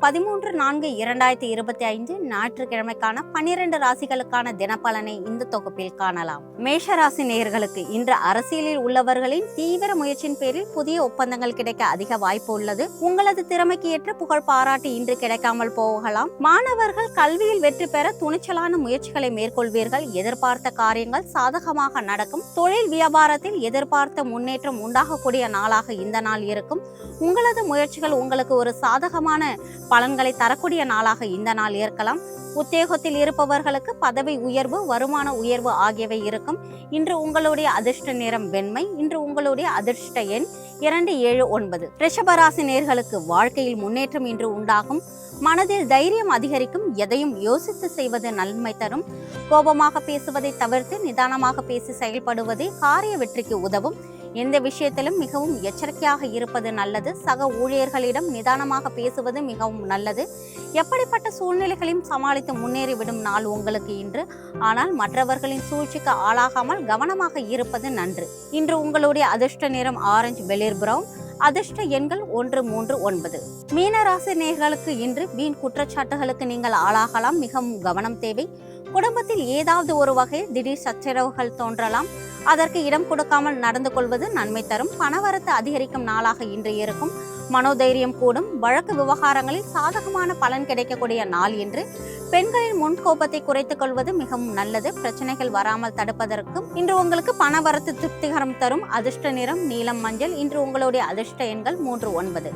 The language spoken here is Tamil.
13/4/2025 ஞாயிற்றுக்கிழமைக்கான 12 ராசிகளுக்கான தினப்பலனை இந்த தொகுப்பில் காணலாம். மேஷ ராசி நேயர்களுக்கு இன்று அரசியலில் உள்ளவர்களின் தீவிர முயற்சியின் பேரில் புதிய ஒப்பந்தங்கள் கிடைக்க அதிக வாய்ப்பு உள்ளது. உங்களது திறமைக்கு ஏற்ற புகழ் பாராட்டு இன்று கிடைக்காமல் போகலாம். மாணவர்கள் கல்வியில் வெற்றி பெற துணிச்சலான முயற்சிகளை மேற்கொள்வீர்கள். எதிர்பார்த்த காரியங்கள் சாதகமாக நடக்கும். தொழில் வியாபாரத்தில் எதிர்பார்த்த முன்னேற்றம் உண்டாகக்கூடிய நாளாக இந்த நாள் இருக்கும். உங்களது முயற்சிகள் உங்களுக்கு ஒரு சாதகமான பலன்களை தரக்கூடிய நாளாக இந்த நாள் இருக்கலாம். உத்தியோகத்தில் இருப்பவர்களுக்கு பதவி உயர்வு, வருமான உயர்வு ஆகியவை இருக்கும். இன்று உங்களுடைய அதிர்ஷ்ட நிறம் வெண்மை. இன்று உங்களுடைய அதிர்ஷ்ட எண் 279. ரிஷபராசி நேயர்களுக்கு வாழ்க்கையில் முன்னேற்றம் இன்று உண்டாகும். மனதில் தைரியம் அதிகரிக்கும். எதையும் யோசித்து செய்வது நன்மை தரும். கோபமாக பேசுவதை தவிர்த்து நிதானமாக பேசி செயல்படுவதே காரிய வெற்றிக்கு உதவும். எந்த விஷயத்திலும் மிகவும் எச்சரிக்கையாக இருப்பது நல்லது. சக ஊழியர்களிடம் நிதானமாக பேசுவது மிகவும் நல்லது. எப்படிப்பட்ட சூழ்நிலைகளையும் சமாளித்து முன்னேறிவிடும் நாள் உங்களுக்கு இன்று. ஆனால் மற்றவர்களின் சூழ்ச்சிக்கு ஆளாகாமல் கவனமாக இருப்பது நன்று. இன்று உங்களுடைய அதிர்ஷ்ட நிறம் ஆரஞ்சு வெளிர் பிரவுன். அதிர்ஷ்ட எண்கள் 139. மீனராசி நேயர்களுக்கு இன்று வீண் குற்றச்சாட்டுகளுக்கு நீங்கள் ஆளாகலாம். மிகவும் கவனம் தேவை. குடும்பத்தில் ஏதாவது ஒரு வகையில் திடீர் சச்சரவுகள் தோன்றலாம். அதற்கு இடம் கொடுக்காமல் நடந்து கொள்வது நன்மை தரும். பணவரத்து அதிகரிக்கும் நாளாக இன்று இருக்கும். மனோதைரியம் கூடும். வழக்கு விவகாரங்களில் சாதகமான பலன் கிடைக்கக்கூடிய நாள் என்று. பெண்களின் முன்கோபத்தை குறைத்துக் கொள்வது மிகவும் நல்லது. பிரச்சனைகள் வராமல் தடுப்பதற்கும் இன்று உங்களுக்கு பணவரத்து திருப்திகரம் தரும். அதிர்ஷ்ட நிறம் நீலம் மஞ்சள். இன்று உங்களுடைய அதிர்ஷ்ட எண்கள் 39.